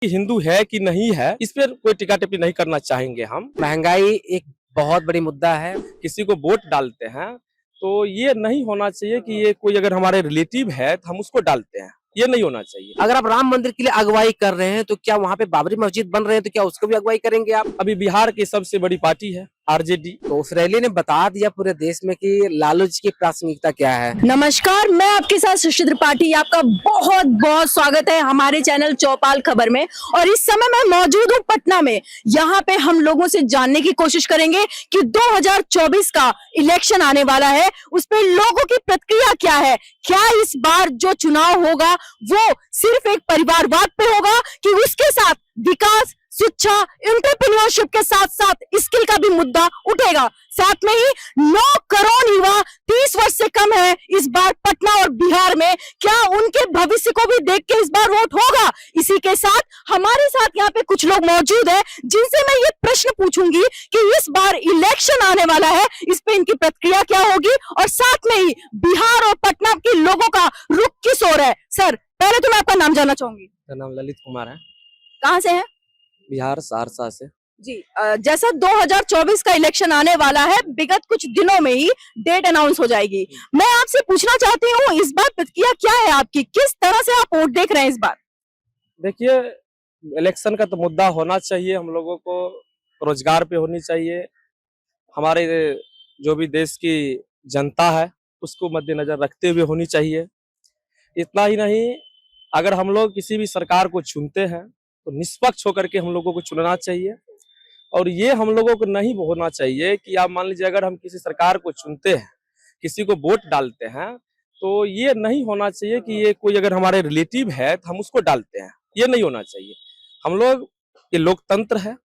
हिंदू है कि नहीं है, इस पर कोई टिका टिप्पणी नहीं करना चाहेंगे हम। महंगाई एक बहुत बड़ी मुद्दा है। किसी को वोट डालते हैं तो ये नहीं होना चाहिए कि ये कोई अगर हमारे रिलेटिव है तो हम उसको डालते हैं, ये नहीं होना चाहिए। अगर आप राम मंदिर के लिए अगुवाई कर रहे हैं तो क्या वहाँ पे बाबरी मस्जिद बन रहे हैं तो क्या उसको भी अगुवाई करेंगे आप? अभी बिहार की सबसे बड़ी पार्टी है आरजेडी। तो उस रैली ने बता दिया पूरे देश में कि लालू जी की प्रासंगिकता क्या है। नमस्कार, मैं आपके साथ सुशील त्रिपाठी। आपका बहुत बहुत स्वागत है हमारे चैनल चौपाल खबर में। और इस समय मैं मौजूद हूँ पटना में। यहाँ पे हम लोगों से जानने की कोशिश करेंगे कि 2024 का इलेक्शन आने वाला है, उस पर लोगों की प्रतिक्रिया क्या है। क्या इस बार जो चुनाव होगा वो सिर्फ एक परिवारवाद पे होगा कि उसके साथ विकास, शिक्षा, एंटरप्रेन्योरशिप के साथ साथ स्किल का भी मुद्दा उठेगा। साथ में ही 9 करोड़ युवा 30 वर्ष से कम है इस बार पटना और बिहार में। क्या उनके भविष्य को भी देख के इस बार वोट होगा? इसी के साथ हमारे साथ यहाँ पे कुछ लोग मौजूद हैं जिनसे मैं ये प्रश्न पूछूंगी कि इस बार इलेक्शन आने वाला है, इस पे इनकी प्रतिक्रिया क्या होगी। और साथ में ही बिहार और पटना के लोगों का रुख किस ओर है। सर, पहले तो मैं आपका नाम जानना चाहूंगी। मेरा नाम ललित कुमार है, कहाँ से है? बिहार सहरसा से। जी, जैसा 2024 का इलेक्शन आने वाला है, विगत कुछ दिनों में ही डेट अनाउंस हो जाएगी। मैं आपसे पूछना चाहती हूँ इस बार प्रतिक्रिया क्या है आपकी, किस तरह से आप वोट देख रहे हैं इस बार? देखिए, इलेक्शन का तो मुद्दा होना चाहिए, हम लोगों को रोजगार पे होनी चाहिए, हमारे जो भी देश की जनता है उसको मद्देनजर रखते हुए होनी चाहिए। इतना ही नहीं, अगर हम लोग किसी भी सरकार को चुनते हैं तो निष्पक्ष होकर के हम लोगों को चुनना चाहिए। और ये हम लोगों को नहीं होना चाहिए कि आप मान लीजिए अगर हम किसी सरकार को चुनते हैं, किसी को वोट डालते हैं, तो ये नहीं होना चाहिए कि ये कोई अगर हमारे रिलेटिव है तो हम उसको डालते हैं, ये नहीं होना चाहिए। हम लोग, ये लोकतंत्र है,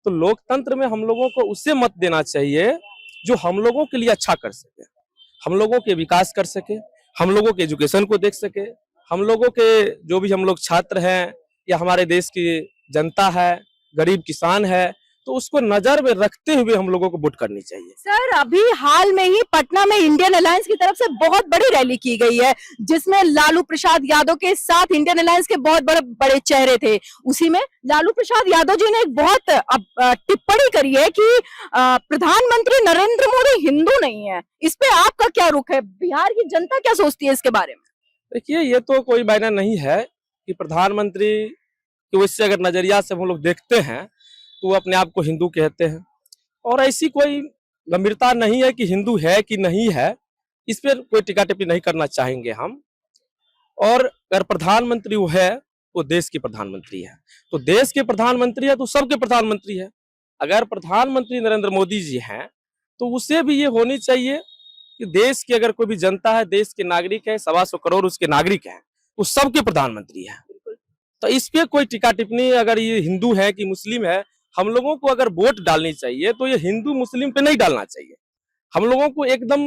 तो लोकतंत्र में हम लोगों को उसे मत देना चाहिए जो हम लोगों के लिए अच्छा कर सके, हम लोगों के विकास कर सके, हम लोगों के एजुकेशन को देख सके, हम लोगों के जो भी हम लोग छात्र हैं या हमारे देश की जनता है, गरीब किसान है, तो उसको नजर में रखते हुए हम लोगों को वोट करनी चाहिए। सर, अभी हाल में ही पटना में इंडियन अलायंस की तरफ से बहुत बड़ी रैली की गई है जिसमें लालू प्रसाद यादव के साथ इंडियन अलायंस के बहुत बड़े बड़े चेहरे थे। उसी में लालू प्रसाद यादव जी ने एक बहुत टिप्पणी करी है कि प्रधानमंत्री नरेंद्र मोदी हिंदू नहीं है। इस पे आपका क्या रुख है? बिहार की जनता क्या सोचती है इसके बारे में? देखिए, ये तो कोई मायना नहीं है कि प्रधानमंत्री की वजह अगर नजरिया से हम लोग देखते हैं तो वो अपने आप को हिंदू कहते हैं, और ऐसी कोई गंभीरता नहीं है कि हिंदू है कि नहीं है, इस पर कोई टिका टिप्पणी नहीं करना चाहेंगे हम। और अगर प्रधानमंत्री वो है तो देश के प्रधानमंत्री है, तो देश के प्रधानमंत्री है तो सबके प्रधानमंत्री है। अगर प्रधानमंत्री नरेंद्र मोदी जी हैं तो उसे भी ये होनी चाहिए कि देश की अगर कोई भी जनता है, देश के नागरिक है, 125 करोड़ उसके नागरिक हैं, तो सबके प्रधानमंत्री है। तो इस पे कोई टिका टिप्पणी, अगर ये हिंदू है कि मुस्लिम है, हम लोगों को अगर वोट डालनी चाहिए तो ये हिंदू मुस्लिम पे नहीं डालना चाहिए। हम लोगों को एकदम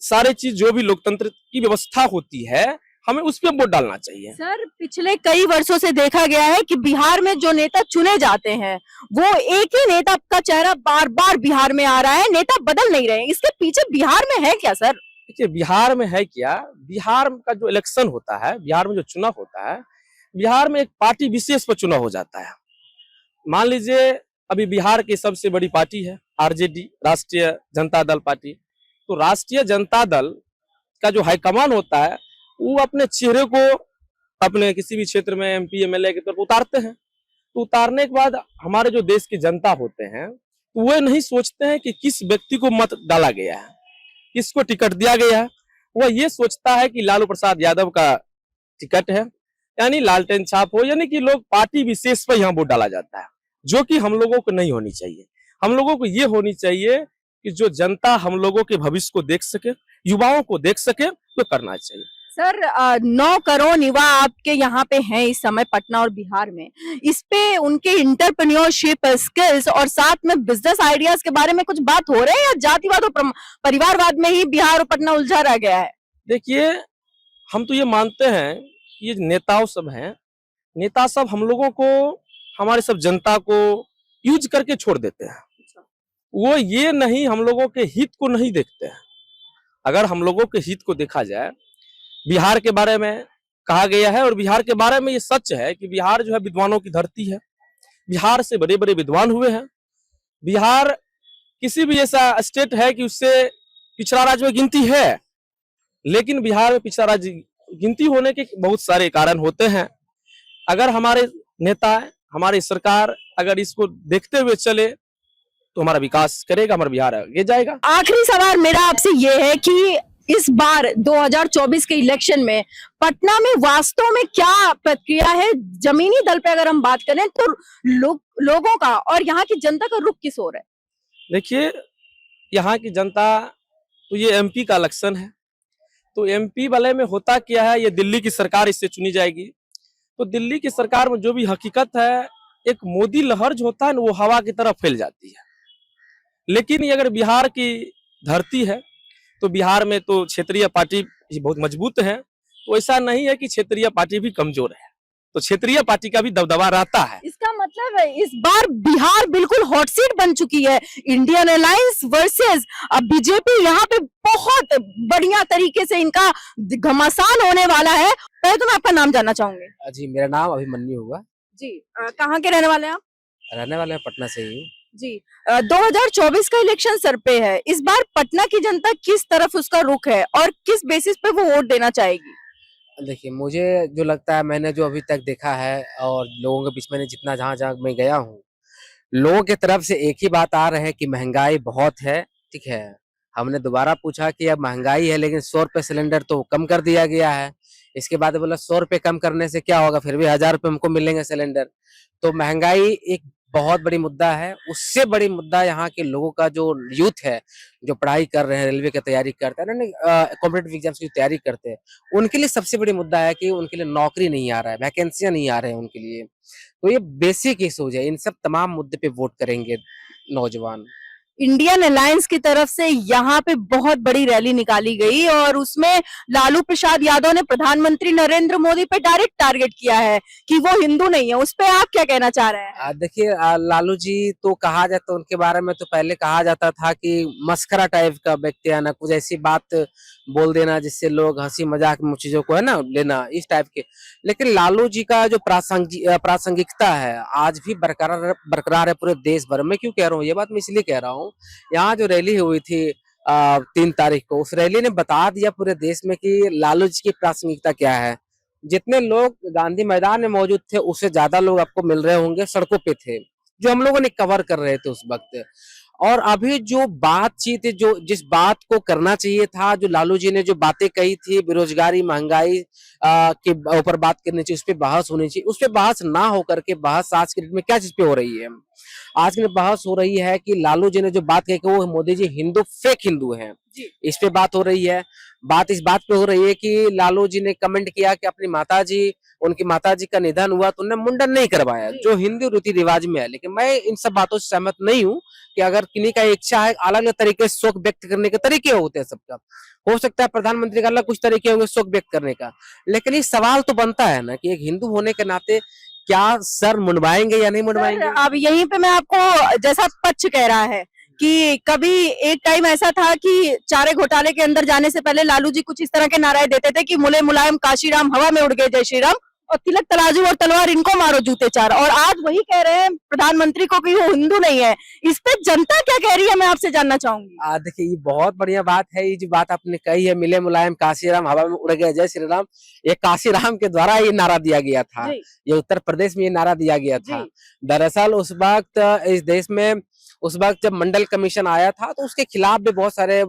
सारे चीज जो भी लोकतंत्र की व्यवस्था होती है, हमें उस पे वोट डालना चाहिए। सर, पिछले कई वर्षों से देखा गया है कि बिहार में जो नेता चुने जाते हैं वो एक ही नेता का चेहरा बार बार बिहार में आ रहा है, नेता बदल नहीं रहे। इसके पीछे बिहार में है क्या सर? देखिए, बिहार में है क्या, बिहार का जो इलेक्शन होता है, बिहार में जो चुनाव होता है, बिहार में एक पार्टी विशेष पर चुनाव हो जाता है। मान लीजिए अभी बिहार की सबसे बड़ी पार्टी है आरजेडी, राष्ट्रीय जनता दल पार्टी। तो राष्ट्रीय जनता दल का जो हाईकमान होता है वो अपने चेहरे को अपने किसी भी क्षेत्र में एमपी एमएलए के तौर पर उतारते हैं। तो उतारने के बाद हमारे जो देश की जनता होते हैं तो वो नहीं सोचते हैं कि किस व्यक्ति को मत डाला गया है, किसको टिकट दिया गया है। वह ये सोचता है कि लालू प्रसाद यादव का टिकट है, यानी लालटेन छाप हो, यानी कि लोग पार्टी विशेष पर यहाँ वोट डाला जाता है, जो कि हम लोगों को नहीं होनी चाहिए। हम लोगों को ये होनी चाहिए कि जो जनता हम लोगों के भविष्य को देख सके, युवाओं को देख सके, तो करना चाहिए। सर, 9 करोड़ युवा आपके यहाँ पे हैं इस समय पटना और बिहार में। इस पे उनके इंटरप्रेन्योरशिप, स्किल्स और साथ में बिजनेस आइडियाज के बारे में कुछ बात हो रहे हैं या जातिवाद और परिवारवाद में ही बिहार और पटना उलझा रह गया है? देखिए, हम तो ये मानते हैं कि ये नेताओं सब हैं, नेता सब हम लोगों को, हमारे सब जनता को यूज करके छोड़ देते हैं। वो ये नहीं, हम लोगों के हित को नहीं देखते हैं। अगर हम लोगों के हित को देखा जाए, बिहार के बारे में कहा गया है। और बिहार के बारे में ये सच है कि बिहार जो है विद्वानों की धरती है। बिहार से बड़े बड़े विद्वान हुए हैं। बिहार किसी भी ऐसा स्टेट है कि उससे पिछड़ा राज्य में गिनती है, लेकिन बिहार में पिछड़ा राज्य गिनती होने के बहुत सारे कारण होते हैं। अगर हमारे नेता, हमारी सरकार अगर इसको देखते हुए चले तो हमारा विकास करेगा, हमारा बिहार आगे जाएगा। आखिरी सवाल मेरा आपसे ये है कि इस बार 2024 के इलेक्शन में पटना में वास्तव में क्या प्रक्रिया है? जमीनी दल पे अगर हम बात करें तो लोगों का और यहाँ की जनता का रुख किस ओर है? देखिए, यहाँ की जनता, तो ये एमपी का इलेक्शन है, तो एमपी वाले में होता क्या है, ये दिल्ली की सरकार इससे चुनी जाएगी। तो दिल्ली की सरकार में जो भी हकीकत है, एक मोदी लहर जो होता है ना, वो हवा की तरफ फैल जाती है। लेकिन ये अगर बिहार की धरती है तो बिहार में तो क्षेत्रीय पार्टी बहुत मजबूत है। तो ऐसा नहीं है कि क्षेत्रीय पार्टी भी कमजोर है, तो क्षेत्रीय पार्टी का भी दबदबा रहता है। इसका मतलब है इस बार बिहार बिल्कुल हॉट सीट बन चुकी है। इंडियन अलायंस वर्सेस अब बीजेपी, यहाँ पे बहुत बढ़िया तरीके से इनका घमासान होने वाला है। पहले तो मैं आपका नाम जानना चाहूंगी। जी, मेरा नाम अभिमन्यु होगा। जी, कहाँ के रहने वाले हैं आप? रहने वाले हैं पटना से ही हूँ। जी, 2024 का इलेक्शन सर पे है। इस बार पटना की जनता किस तरफ उसका रुख है और किस बेसिस पे वो वोट देना चाहेगी? देखिए, मुझे जो लगता है, मैंने जो अभी तक देखा है और लोगों के बीच में जितना जहाँ जहाँ मैं गया हूँ, लोगों की तरफ से एक ही बात आ रहा है कि महंगाई बहुत है। ठीक है, हमने दोबारा पूछा कि अब महंगाई है लेकिन 100 रुपये सिलेंडर तो कम कर दिया गया है। इसके बाद बोला 100 रुपये कम करने से क्या होगा, फिर भी 1000 रुपये हमको मिलेंगे सिलेंडर। तो महंगाई एक बहुत बड़ी मुद्दा है। उससे बड़ी मुद्दा यहाँ के लोगों का जो यूथ है, जो पढ़ाई कर रहे हैं, रेलवे की तैयारी करते हैं, कॉम्पिटिटिव एग्जाम्स की तैयारी करते हैं, उनके लिए सबसे बड़ी मुद्दा है कि उनके लिए नौकरी नहीं आ रहा है, वैकेंसियां नहीं आ रहे हैं उनके लिए। तो ये बेसिक इश्यूज है। इन सब तमाम मुद्दे पे वोट करेंगे नौजवान। इंडियन अलायंस की तरफ से यहाँ पे बहुत बड़ी रैली निकाली गई और उसमें लालू प्रसाद यादव ने प्रधानमंत्री नरेंद्र मोदी पे डायरेक्ट टारगेट किया है कि वो हिंदू नहीं है। उस पे आप क्या कहना चाह रहे हैं? देखिए, लालू जी तो कहा जाता, उनके बारे में तो पहले कहा जाता था कि मस्करा टाइप का व्यक्ति है ना, कुछ ऐसी बात बोल देना जिससे लोग हंसी मजाक में चीजों को है ना लेना, इस टाइप के। लेकिन लालू जी का जो प्रासंगिकता है आज भी बरकरार है पूरे देश भर में। क्यों कह रहा हूँ ये बात, मैं इसलिए कह रहा हूँ, यहाँ जो रैली हुई थी 3 तारीख को, उस रैली ने बता दिया पूरे देश में कि लालू जी की प्रासंगिकता क्या है। जितने लोग गांधी मैदान में मौजूद थे उससे ज्यादा लोग आपको मिल रहे होंगे सड़कों पे थे, जो हम लोगों ने कवर कर रहे थे उस वक्त। और अभी जो बातचीत, जो जिस बात को करना चाहिए था, जो लालू जी ने जो बातें कही थी, बेरोजगारी, महंगाई के ऊपर बात करनी चाहिए, उस पर बहस होनी चाहिए। उस पर बहस ना होकर के बहस आज के डेट में क्या चीज पे हो रही है? आज की बहस हो रही है कि लालू जी ने जो बात कही कि वो मोदी जी हिंदू, फेक हिंदू हैं, इस पे बात हो रही है। बात इस बात पे हो रही है कि लालू जी ने कमेंट किया कि अपनी माताजी, उनकी माताजी का निधन हुआ तो उन्होंने मुंडन नहीं करवाया, जो हिंदू रीति रिवाज में है। लेकिन मैं इन सब बातों से सहमत नहीं हूँ कि अगर किन्हीं का इच्छा है, अलग अलग तरीके से शोक व्यक्त करने के तरीके होते हैं सबका। हो सकता है प्रधानमंत्री का अलग कुछ तरीके होंगे शोक व्यक्त करने का, लेकिन ये सवाल तो बनता है ना कि एक हिंदू होने के नाते क्या सर मुंडवाएंगे या नहीं मुंडवाएंगे? अब यहीं पे मैं आपको, जैसा पक्ष कह रहा है कि कभी एक टाइम ऐसा था कि चारे घोटाले के अंदर जाने से पहले लालू जी कुछ इस तरह के नारे देते थे कि मुले मुलायम काशीराम हवा में उड़ गए जय श्री राम, और तिलक तराजू और तलवार इनको मारो जूते चार। और आज वही कह रहे हैं प्रधानमंत्री को कि वो हिंदू नहीं है। इस पे जनता क्या कह रही है, मैं आपसे जानना चाहूंगी। देखिए, ये बहुत बढ़िया बात है। ये जो बात आपने कही है, मिले मुलायम काशीराम हवा में उड़ गए जय श्री राम, ये काशीराम के द्वारा ये नारा दिया गया था। ये उत्तर प्रदेश में ये नारा दिया गया था। दरअसल उस वक्त इस देश में, उस वक्त जब मंडल कमीशन आया था तो उसके खिलाफ भी बहुत सारे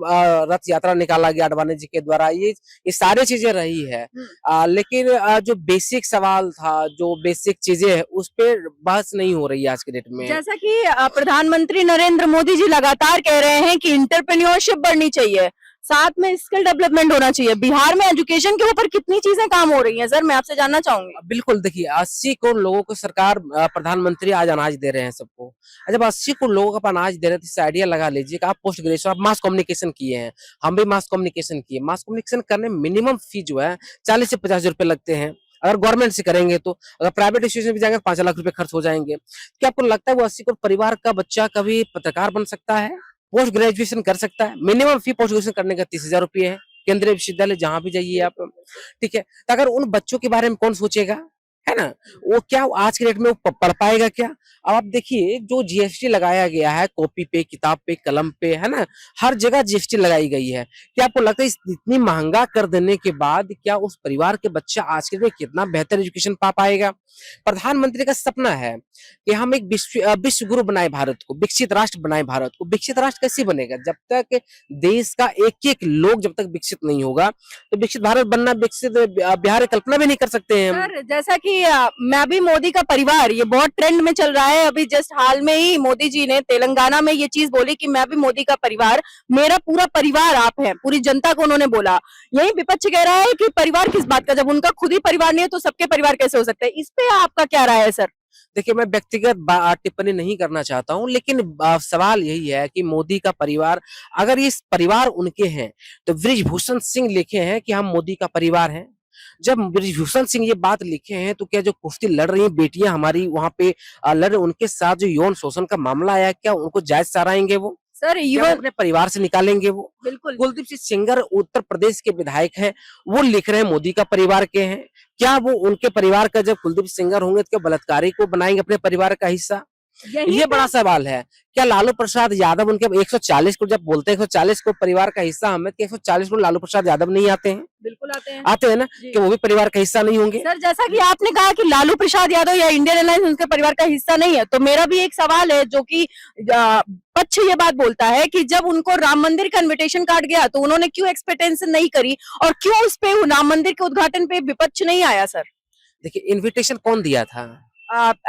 रथ यात्रा निकाला गया आडवाणी जी के द्वारा। ये सारी चीजें रही है। लेकिन जो बेसिक सवाल था, जो बेसिक चीजें है, उस पर बहस नहीं हो रही है आज के डेट में। जैसा कि प्रधानमंत्री नरेंद्र मोदी जी लगातार कह रहे हैं कि इंटरप्रेन्योरशिप बढ़नी चाहिए, साथ में स्किल डेवलपमेंट होना चाहिए। बिहार में एजुकेशन के ऊपर कितनी चीजें काम हो रही हैं सर, मैं आपसे जानना चाहूंगी। बिल्कुल, देखिए 80 करोड़ लोगों को सरकार, प्रधानमंत्री आज अनाज दे रहे हैं सबको। जब 80 करोड़ लोगों को अनाज दे रहे हैं तो इस आइडिया लगा लीजिए कि आप पोस्ट ग्रेजुएशन, आप मास कम्युनिकेशन किए हैं, हम भी मास कम्युनिकेशन किए। मास कम्युनिकेशन करने में मिनिमम फी जो है 40 से 50 रुपए लगते हैं। अगर गवर्नमेंट से करेंगे तो, अगर प्राइवेट इंस्टीट्यूशन में भी जाएंगे 5 लाख रुपए खर्च हो जाएंगे। क्या आपको लगता है वो 80 करोड़ परिवार का बच्चा कभी पत्रकार बन सकता है, पोस्ट ग्रेजुएशन कर सकता है? मिनिमम फी पोस्ट ग्रेजुएशन करने का 30,000 रुपये है। केंद्रीय विश्वविद्यालय जहां भी जाइए आप, ठीक है। तो अगर उन बच्चों के बारे में कौन सोचेगा, है ना? वो क्या आज के डेट में वो पढ़ पाएगा क्या? अब आप देखिए जो जीएसटी लगाया गया है कॉपी पे, किताब पे, कलम पे, है ना? हर जगह जीएसटी लगाई गई है। क्या आपको लगता है इतनी महंगा कर देने के बाद क्या उस परिवार के बच्चा आज के डेट में कितना बेहतर एजुकेशन पा पाएगा? प्रधानमंत्री का सपना है कि हम एक विश्व गुरु बनाए भारत को, विकसित राष्ट्र बनाए भारत को। विकसित राष्ट्र कैसे बनेगा? जब तक देश का एक एक लोग जब तक विकसित नहीं होगा तो विकसित भारत बनना, विकसित बिहार की कल्पना भी नहीं कर सकते हैं हम। सर जैसा कि मैं भी मोदी का परिवार, ये बहुत ट्रेंड में चल रहा है। अभी जस्ट हाल में ही मोदी जी ने तेलंगाना में ये चीज बोली कि मैं भी मोदी का परिवार, मेरा पूरा परिवार आप है, पूरी जनता को उन्होंने बोला। यही विपक्ष कह रहा है कि परिवार किस बात का, जब उनका खुद ही परिवार नहीं है तो सबके परिवार कैसे हो सकते हैं? इस पे आपका क्या राय है सर? देखिए मैं व्यक्तिगत टिप्पणी नहीं करना चाहता हूं, लेकिन सवाल यही है कि मोदी का परिवार, अगर ये परिवार उनके हैं तो बृजभूषण सिंह लिखे हैं कि हम मोदी का परिवार हैं। जब बृजभूषण सिंह ये बात लिखे हैं तो क्या जो कुश्ती लड़ रही हैं बेटियां हमारी वहां पे लड़ रही, उनके साथ जो यौन शोषण का मामला आया, क्या उनको जायज सराहेंगे वो? सर क्या इवन अपने परिवार से निकालेंगे वो? बिल्कुल कुलदीप सिंह सेंगर उत्तर प्रदेश के विधायक हैं, वो लिख रहे हैं मोदी का परिवार के हैं। क्या वो उनके परिवार का, जब कुलदीप सेंगर होंगे तो क्या बलात्कारी को बनाएंगे अपने परिवार का हिस्सा? यही ये बड़ा सवाल है। क्या लालू प्रसाद यादव उनके 140 को, जब बोलते हैं 140 को परिवार का हिस्सा हमें, तो 140 को लालू प्रसाद यादव नहीं आते हैं? बिल्कुल आते हैं ना, कि वो भी परिवार का हिस्सा नहीं होंगे? सर जैसा कि आपने कहा कि लालू प्रसाद यादव या इंडियन एयरलाइंस उनके परिवार का हिस्सा नहीं है, तो मेरा भी एक सवाल है जो कि पक्ष ये बात बोलता है कि जब उनको राम मंदिर का इनविटेशन कार्ड गया तो उन्होंने क्यों एक्सपेक्टेशन नहीं करी, और क्यों उस पे राम मंदिर के उद्घाटन पे विपक्ष नहीं आया? सर देखिए इनविटेशन कौन दिया था?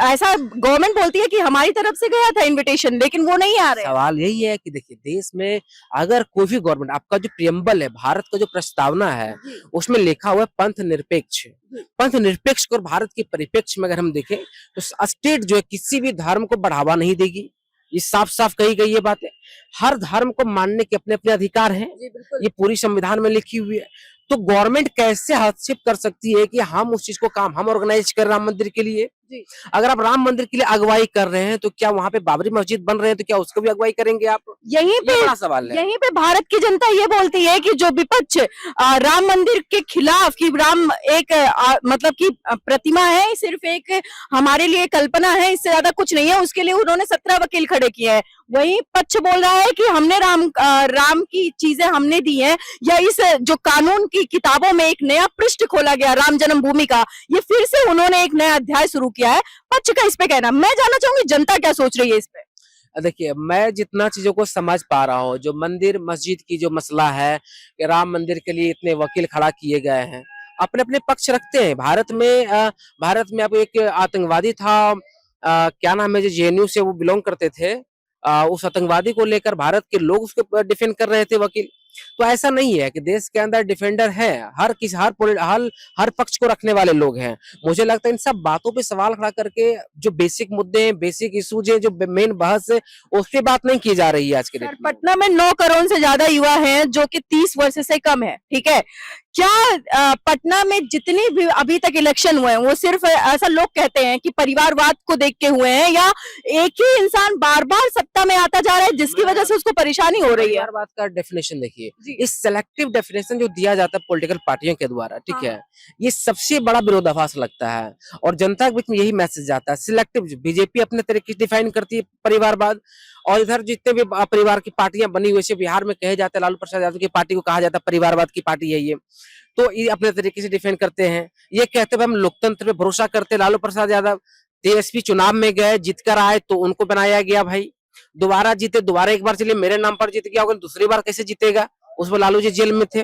ऐसा गवर्नमेंट बोलती है कि हमारी तरफ से गया था इनविटेशन, लेकिन वो नहीं आ रहे। सवाल यही है कि देखिए देश में अगर कोई भी गवर्नमेंट, आपका जो प्रियम्बल है, भारत का जो प्रस्तावना है, उसमें लिखा हुआ है पंथ निरपेक्ष। पंथ निरपेक्ष को भारत के परिप्रेक्ष्य में अगर हम देखें तो स्टेट जो है किसी भी धर्म को बढ़ावा नहीं देगी। ये साफ साफ कही गई ये बात है। हर धर्म को मानने के अपने अपने अधिकार हैं, ये पूरी संविधान में लिखी हुई है। तो गवर्नमेंट कैसे हस्तक्षेप कर सकती है कि हम उस चीज को काम हम ऑर्गेनाइज कर राम मंदिर के लिए? अगर आप राम मंदिर के लिए अगुवाई कर रहे हैं तो क्या वहां पे बाबरी मस्जिद बन रहे हैं तो क्या उसको भी अगुवाई करेंगे आप? यहीं पे बड़ा सवाल है। यहीं पे भारत की जनता ये बोलती है कि जो विपक्ष राम मंदिर के खिलाफ, कि राम एक मतलब कि प्रतिमा है, सिर्फ एक हमारे लिए कल्पना है, इससे ज्यादा कुछ नहीं है, उसके लिए उन्होंने 17 वकील खड़े किए हैं। वही पक्ष बोल रहा है कि हमने राम की चीजें हमने दी है, या इस जो कानून की किताबों में एक नया पृष्ठ खोला गया राम जन्मभूमि का, ये फिर से उन्होंने एक नया अध्याय शुरू किया है। पक्ष का इस पे कहना, मैं जानना चाहूंगी जनता क्या सोच रही है इस पे? देखिए मैं जितना चीजों को समझ पा रहा हूँ, जो मंदिर मस्जिद की जो मसला है कि राम मंदिर के लिए इतने वकील खड़ा किए गए हैं, अपने अपने पक्ष रखते हैं। भारत में अब एक आतंकवादी था, क्या नाम है, जो जेएनयू से वो बिलोंग करते थे, उस आतंकवादी को लेकर भारत के लोग उसको डिफेंड कर रहे थे वकील। तो ऐसा नहीं है कि देश के अंदर डिफेंडर है, हर पक्ष को रखने वाले लोग हैं। मुझे लगता है इन सब बातों पे सवाल खड़ा करके जो बेसिक मुद्दे हैं, बेसिक इश्यूज हैं, जो मेन बहस है, उस पे बात नहीं की जा रही है आज के डेट में। पटना में 9 करोड़ से ज्यादा युवा हैं जो कि 30 वर्ष से कम है, ठीक है। क्या पटना में जितनी भी अभी तक इलेक्शन हुए हैं वो सिर्फ ऐसा लोग कहते हैं कि परिवारवाद को देख के हुए हैं, या एक ही इंसान बार बार सत्ता में आता जा रहा है जिसकी वजह से उसको परेशानी हो रही है? परिवारवाद का डेफिनेशन देखिए, इस सेलेक्टिव डेफिनेशन जो दिया जाता है पॉलिटिकल पार्टियों के द्वारा, ठीक है, ये सबसे बड़ा विरोधाभास लगता है और जनता के बीच में यही मैसेज जाता है। सिलेक्टिव बीजेपी अपने तरीके से डिफाइन करती है परिवारवाद, और इधर जितने भी परिवार की पार्टियां बनी हुई है, बिहार में कहे जाते हैं लालू प्रसाद यादव की पार्टी को कहा जाता है परिवारवाद की पार्टी है ये, तो ये अपने तरीके से डिफेंड करते हैं। ये कहते हैं हम लोकतंत्र पे भरोसा करते हैं। लालू प्रसाद यादव तेजस्वी चुनाव में गए, जीत कर आए तो उनको बनाया गया भाई, दोबारा जीते, दोबारा एक बार चलिए मेरे नाम पर जीत गया होगा, दूसरी बार कैसे जीतेगा? उसमें लालू जी जेल में थे।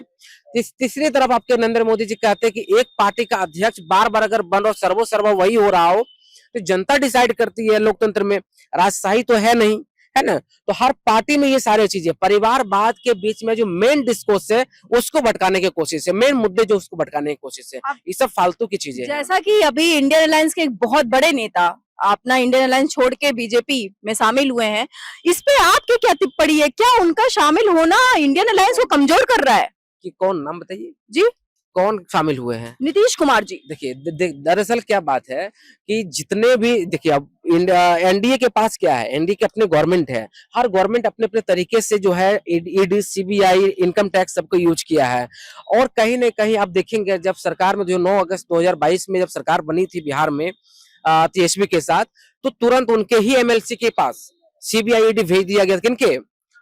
तीसरी तरफ आपके नरेंद्र मोदी जी कहते हैं कि एक पार्टी का अध्यक्ष बार बार अगर बन रहा, सर्वो वही हो रहा हो, तो जनता डिसाइड करती है। लोकतंत्र में राजशाही तो है नहीं, है ना? तो हर पार्टी में ये सारी चीजें, परिवारवाद के बीच में जो मेन डिस्कोर्स है उसको भटकाने की कोशिश है, मेन मुद्दे जो उसको भटकाने की कोशिश है, ये सब फालतू की चीजें हैं। जैसा कि अभी इंडियन एयरलाइंस के एक बहुत बड़े नेता अपना इंडियन एयरलाइंस छोड़ के बीजेपी में शामिल हुए हैं, इस पे आपकी क्या टिप्पणी है? क्या उनका शामिल होना इंडियन एयरलाइंस को कमजोर कर रहा है? कि कौन, नाम बताइए जी। कौन शामिल हुए हैं? नीतीश कुमार जी। देखिए दरअसल क्या बात है कि जितने भी, देखिए अब एनडीए के पास क्या है, एनडीए की अपनी गवर्नमेंट है, हर गवर्नमेंट अपने अपने तरीके से जो है ईडी, सीबीआई, इनकम टैक्स सबको यूज किया है। और कहीं न कहीं आप देखेंगे जब सरकार में जो 9 अगस्त 2022 में जब सरकार बनी थी बिहार में तेजस्वी के साथ, तो तुरंत उनके ही एमएलसी के पास सीबीआई ईडी भेज दिया गया। किनके?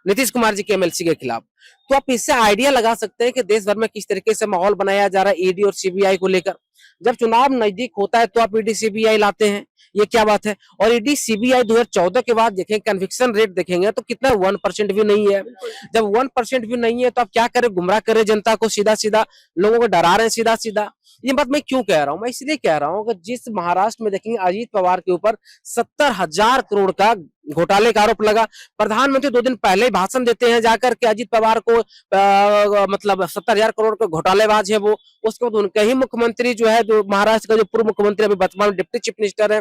नीतीश कुमार जी के एमएलसी के खिलाफ। तो आप इससे आइडिया लगा सकते हैं कि देश भर में किस तरीके से माहौल बनाया जा रहा है ईडी और सीबीआई को लेकर। जब चुनाव नजदीक होता है तो आप ईडी सीबीआई लाते हैं, ये क्या बात है? और ईडी सीबीआई 2014 के बाद देखें, कन्विक्शन रेट देखेंगे तो कितना 1% भी नहीं है। जब 1% भी नहीं है तो आप क्या करें? गुमराह करें जनता को, सीधा सीधा लोगों को डरा रहे हैं सीधा सीधा। ये बात मैं क्यों कह रहा हूँ? मैं इसलिए कह रहा हूँ कि जिस महाराष्ट्र में देखेंगे अजीत पवार के ऊपर 70,000 करोड़ का घोटाले का आरोप लगा। प्रधानमंत्री 2 दिन पहले ही भाषण देते हैं जाकर के अजीत पवार को मतलब 70,000 करोड़ का घोटालेबाज है वो। उसके बाद उनके ही मुख्यमंत्री जो है, जो महाराष्ट्र का जो पूर्व मुख्यमंत्री अभी वर्तमान डिप्टी चीफ मिनिस्टर है,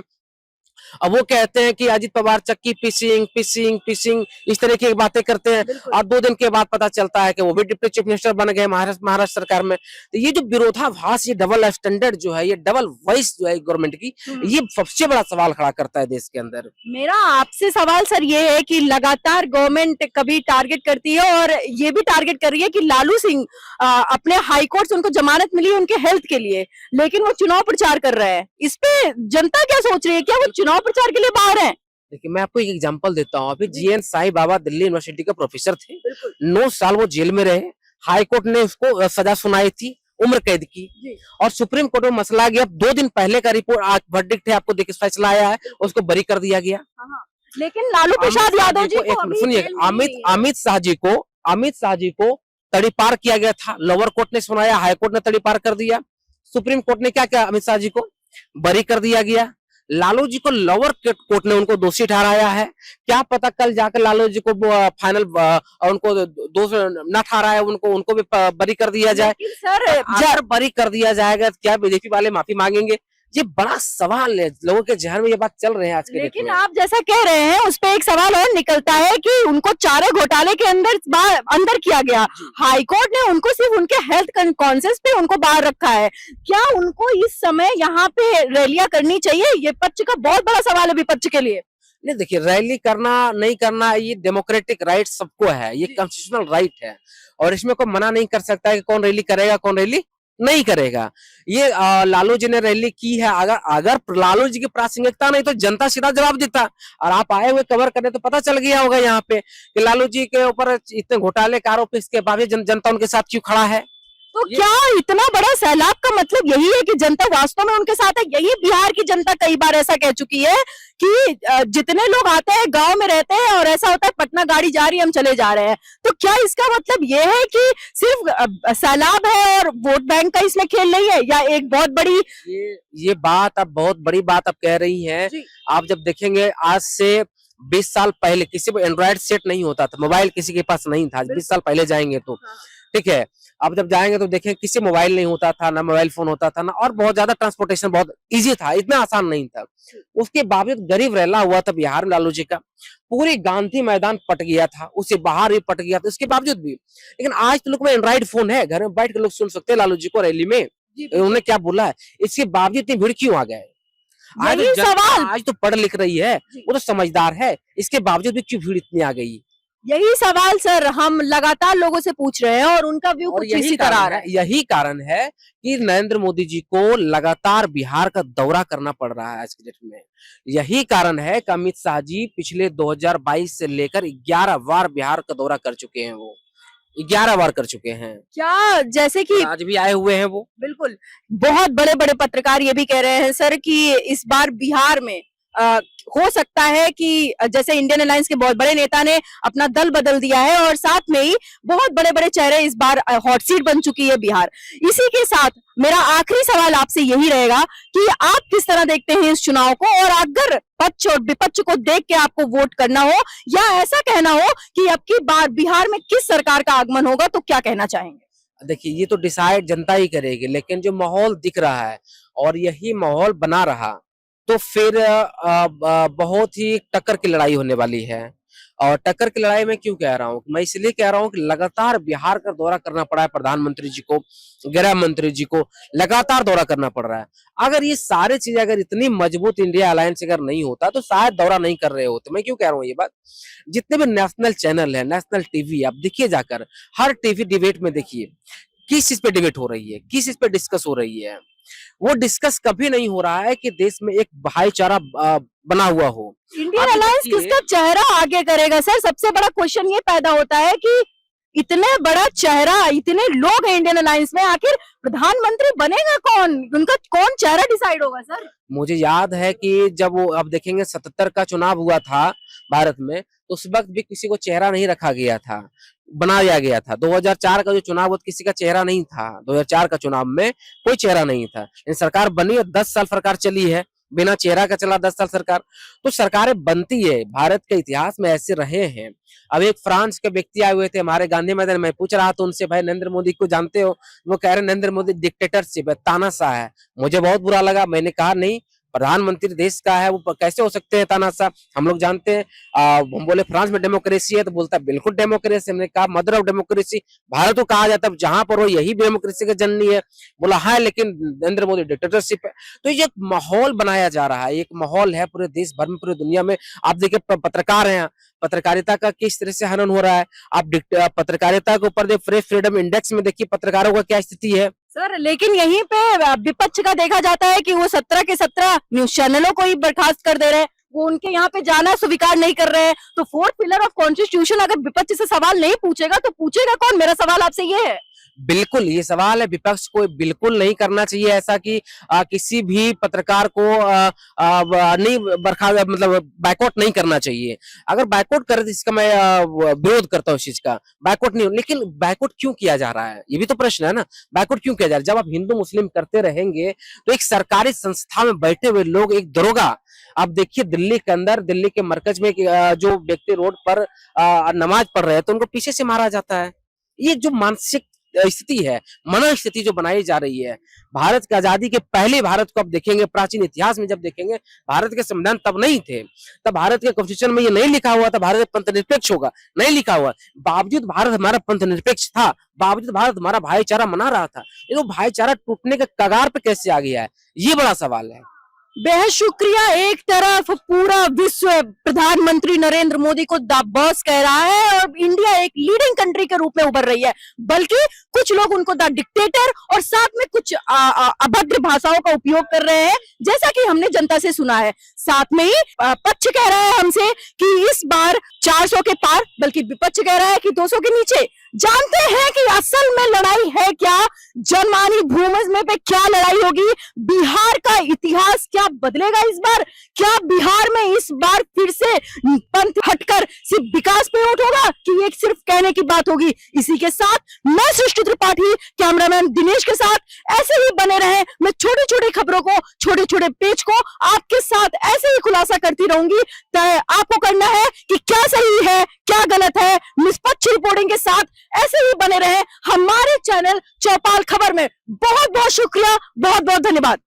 अब वो कहते हैं कि अजीत पवार चक्की पिसिंग पिसिंग पिसिंग इस तरह की बातें करते हैं। और 2 दिन के बाद पता चलता है कि वो भी डिप्टी चीफ मिनिस्टर बन गए महाराष्ट्र सरकार में। तो ये जो विरोधाभास, ये डबल स्टैंडर्ड जो है, ये डबल वॉइस जो है गवर्नमेंट की, ये सबसे बड़ा सवाल खड़ा करता है देश के अंदर। मेरा आपसे सवाल सर ये है कि लगातार गवर्नमेंट कभी टारगेट करती है और ये भी टारगेट कर रही है कि लालू सिंह अपने हाई कोर्ट से उनको जमानत मिली है उनके हेल्थ के लिए, लेकिन वो चुनाव प्रचार कर रहे हैं। इस पे जनता क्या सोच रही है? क्या वो चुनाव प्रचार के लिए बाहर हैं? देखिए, मैं आपको एक एग्जांपल देता हूँ। अभी जीएन साई बाबा दिल्ली यूनिवर्सिटी के प्रोफेसर थे, 9 साल वो जेल में रहे। हाई कोर्ट ने उसको सजा सुनाई थी उम्र कैद की, और सुप्रीम कोर्ट में मसला गया। 2 दिन पहले का रिपोर्ट आज वर्डिक्ट है, आपको देखिए फैसला आया है, उसको बरी कर दिया गया। लेकिन लालू प्रसाद यादव जी को अभी सुनिए, जेल में नहीं है। अमित शाह जी को तड़ीपार किया गया था। लोअर कोर्ट ने सुनाया, हाई कोर्ट ने तड़ीपार कर दिया। सुप्रीम कोर्ट ने क्या किया? अमित शाह जी को बरी कर दिया गया। लालू जी को लोअर कोर्ट ने उनको दोषी ठहराया है। क्या पता कल जाकर लालू जी को फाइनल उनको दोष न ठहराया, उनको भी बरी कर दिया जाए। सर अगर बरी कर दिया जाएगा तो क्या बीजेपी वाले माफी मांगेंगे? ये बड़ा सवाल है, लोगों के जहन में ये बात चल रहे हैं आज के डेट में। लेकिन आप जैसा कह रहे हैं उस पे एक सवाल और निकलता है कि उनको चारे घोटाले के अंदर किया गया। हाई कोर्ट ने उनको सिर्फ उनके हेल्थ कॉन्शियस पे उनको बाहर रखा है। क्या उनको इस समय यहाँ पे रैलियां करनी चाहिए? ये पक्ष का बहुत बड़ा सवाल है विपक्ष के लिए। नहीं, देखिए, रैली करना नहीं करना ये डेमोक्रेटिक राइट सबको है, ये कॉन्स्टिट्यूशनल राइट है, और इसमें कोई मना नहीं कर सकता है कि कौन रैली करेगा कौन रैली नहीं करेगा। ये लालू जी ने रैली की है। अगर लालू जी की प्रासंगिकता नहीं तो जनता सीधा जवाब देता। और आप आए हुए कवर करने तो पता चल गया होगा यहाँ पे कि लालू जी के ऊपर इतने घोटाले का आरोप, इसके बावजूद जनता उनके साथ क्यों खड़ा है। तो क्या इतना बड़ा सैलाब का मतलब यही है कि जनता वास्तव में उनके साथ है? यही बिहार की जनता कई बार ऐसा कह चुकी है कि जितने लोग आते हैं गांव में रहते हैं और ऐसा होता है पटना गाड़ी जा रही है हम चले जा रहे हैं। तो क्या इसका मतलब ये है कि सिर्फ सैलाब है और वोट बैंक का इसमें खेल नहीं है, या एक बहुत बड़ी ये बात आप बहुत बड़ी बात आप कह रही हैं। आप जब देखेंगे आज से 20 साल पहले किसी को एंड्रॉइड सेट नहीं होता था, मोबाइल किसी के पास नहीं था। 20 साल पहले जाएंगे तो ठीक है, अब जब जाएंगे तो देखें किसी मोबाइल नहीं होता था, ना मोबाइल फोन होता था, ना और बहुत ज्यादा ट्रांसपोर्टेशन बहुत इजी था, इतना आसान नहीं था। उसके बावजूद गरीब रैला हुआ था बिहार में लालू जी का। पूरी गांधी मैदान पट गया था, उससे बाहर भी पट गया था, उसके बावजूद भी। लेकिन आज तो लोग में एंड्रॉइड फोन है, घर में बैठ के लोग सुन सकते हैं लालू जी को रैली में, उन्होंने क्या बोला है। इसके बावजूद इतनी भीड़ क्यों आ गए? आज तो पढ़ लिख रही है, वो तो समझदार है, इसके बावजूद भी क्यों भीड़ इतनी आ गई? यही सवाल सर हम लगातार लोगों से पूछ रहे हैं और उनका व्यू कुछ इसी तरह आ रहा है। यही कारण है कि नरेंद्र मोदी जी को लगातार बिहार का दौरा करना पड़ रहा है आज के डेट में। यही कारण है कि अमित शाह जी पिछले 2022 से लेकर 11 बार बिहार का दौरा कर चुके हैं। वो 11 बार कर चुके हैं। क्या जैसे कि आज भी आए हुए हैं वो। बिल्कुल, बहुत बड़े बड़े पत्रकार ये भी कह रहे हैं सर कि इस बार बिहार में हो सकता है कि जैसे इंडियन अलायंस के बहुत बड़े नेता ने अपना दल बदल दिया है और साथ में ही बहुत बड़े बड़े चेहरे इस बार हॉट सीट बन चुकी है बिहार। इसी के साथ मेरा आखिरी सवाल आपसे यही रहेगा कि आप किस तरह देखते हैं इस चुनाव को, और अगर पक्ष और विपक्ष को देख के आपको वोट करना हो या ऐसा कहना हो कि अब की बार बिहार में किस सरकार का आगमन होगा, तो क्या कहना चाहेंगे? देखिए, ये तो डिसाइड जनता ही करेगी, लेकिन जो माहौल दिख रहा है और यही माहौल बना रहा तो फिर बहुत ही टक्कर की लड़ाई होने वाली है। और टक्कर की लड़ाई में क्यों कह रहा हूँ, मैं इसलिए कह रहा हूँ कि लगातार बिहार का दौरा करना पड़ा है प्रधानमंत्री जी को, गृह मंत्री जी को लगातार दौरा करना पड़ रहा है। अगर ये सारी चीजें अगर इतनी मजबूत इंडिया अलायंस अगर नहीं होता तो शायद दौरा नहीं कर रहे होते। मैं क्यों कह रहा हूँ ये बात, जितने भी नेशनल चैनल है, नेशनल टीवी, आप देखिए जाकर हर टीवी डिबेट में देखिए किस चीज पे डिबेट हो रही है, किस चीज पे डिस्कस हो रही है। वो डिस्कस कभी नहीं हो रहा है कि देश में एक भाईचारा बना हुआ हो। इंडियन आप अलायंस देखिए- किसका चेहरा आगे करेगा सर? सबसे बड़ा क्वेश्चन ये पैदा होता है कि इतने बड़ा चेहरा, इतने लोग हैं इंडियन अलायंस में, आखिर प्रधानमंत्री बनेगा कौन? उनका कौन चेहरा डिसाइड होगा सर? मुझे याद है कि जब वो अब देखेंगे 77 का चुनाव हुआ था भारत में, तो उस वक्त भी किसी को चेहरा नहीं रखा गया था, बनाया गया था। 2004 का जो चुनाव हुआ किसी का चेहरा नहीं था, 2004 का चुनाव में कोई चेहरा नहीं था। लेकिन सरकार बनी और 10 साल सरकार चली है, बिना चेहरा का चला 10 साल सरकार। तो सरकारें बनती है, भारत के इतिहास में ऐसे रहे हैं। अब एक फ्रांस के व्यक्ति आए हुए थे हमारे गांधी मैदान में, पूछ रहा था उनसे, भाई नरेंद्र मोदी को जानते हो? वो कह रहे नरेंद्र मोदी डिक्टेटरशिप है, तानाशाह है। मुझे बहुत बुरा लगा, मैंने कहा नहीं, प्रधानमंत्री देश का है, वो कैसे हो सकते हैं तानाशाह? हम लोग जानते हैं। हम बोले फ्रांस में डेमोक्रेसी है, तो बोलता है बिल्कुल डेमोक्रेसी। हमने कहा मदर ऑफ डेमोक्रेसी भारत को कहा जाता है, जहां पर हो यही डेमोक्रेसी का जननी है। बोला हाँ, लेकिन नरेंद्र मोदी डिक्टेटरशिप है। तो ये एक माहौल बनाया जा रहा है, एक माहौल है पूरे देश भर में, पूरी दुनिया में। आप देखिए पत्रकार हैं, पत्रकारिता का किस तरह से हनन हो रहा है। आप पत्रकारिता के ऊपर प्रेस फ्रीडम इंडेक्स में देखिए पत्रकारों का क्या स्थिति है। सर लेकिन यहीं पे विपक्ष का देखा जाता है कि वो 17 के 17 न्यूज चैनलों को ही बर्खास्त कर दे रहे हैं, वो उनके यहाँ पे जाना स्वीकार नहीं कर रहे हैं। तो फोर्थ पिलर ऑफ कॉन्स्टिट्यूशन अगर विपक्ष से सवाल नहीं पूछेगा तो पूछेगा कौन? मेरा सवाल आपसे ये है। बिल्कुल ये सवाल है, विपक्ष को बिल्कुल नहीं करना चाहिए ऐसा कि किसी भी पत्रकार को नहीं मतलब बाइकआउट नहीं करना चाहिए। अगर बाइकआउट करे तो इसका मैं विरोध करता हूँ इस चीज का, बाइकआउट नहीं। लेकिन बाइकआउट क्यों किया जा रहा है, ये भी तो प्रश्न है ना। बाइकआउट क्यों किया जा रहा है? जब आप हिंदू मुस्लिम करते रहेंगे तो एक सरकारी संस्था में बैठे हुए लोग, एक दरोगा, आप देखिए दिल्ली के अंदर, दिल्ली के मरकज में जो व्यक्ति रोड पर नमाज पढ़ रहे हैं तो उनको पीछे से मारा जाता है। ये जो मानसिक स्थिति है, मन स्थिति जो बनाई जा रही है, भारत की आजादी के पहले भारत को आप देखेंगे, प्राचीन इतिहास में जब देखेंगे, भारत के संविधान तब नहीं थे, तब भारत के कॉन्स्टिट्यूशन में ये नहीं लिखा हुआ था भारत पंथ निरपेक्ष होगा, नहीं लिखा हुआ। बावजूद भारत हमारा पंथ निरपेक्ष था, बावजूद भारत हमारा भाईचारा मना रहा था, लेकिन भाईचारा टूटने के कगार पे कैसे आ गया है, ये बड़ा सवाल है। बेहद शुक्रिया। एक तरफ पूरा विश्व प्रधानमंत्री नरेंद्र मोदी को द बॉस कह रहा है और इंडिया एक लीडिंग कंट्री के रूप में उभर रही है, बल्कि कुछ लोग उनको द डिक्टेटर और साथ में कुछ अभद्र भाषाओं का उपयोग कर रहे हैं, जैसा कि हमने जनता से सुना है। साथ में ही पक्ष कह रहा है हमसे कि इस बार 400 के पार, बल्कि विपक्ष कह रहा है कि 200 के नीचे। जानते हैं कि असल में लड़ाई है क्या, जनमानी भूमि में पे क्या लड़ाई होगी, बिहार का इतिहास क्या बदलेगा इस बार? क्या बिहार में इस बार फिर से पंथ हटकर सिर्फ विकास पे वोट होगा कि एक सिर्फ कहने की बात होगी? इसी के साथ मैं सृष्टि त्रिपाठी, कैमरामैन दिनेश के साथ ऐसे ही बने रहे। मैं छोटी छोटी खबरों को, छोटे छोटे पेज को आपके साथ ऐसे ही खुलासा करती रहूंगी। आपको करना है कि क्या सही है क्या गलत है, निष्पक्ष रिपोर्टिंग के साथ ऐसे ही बने रहे हमारे चैनल चौपाल खबर में। बहुत बहुत शुक्रिया, बहुत बहुत धन्यवाद।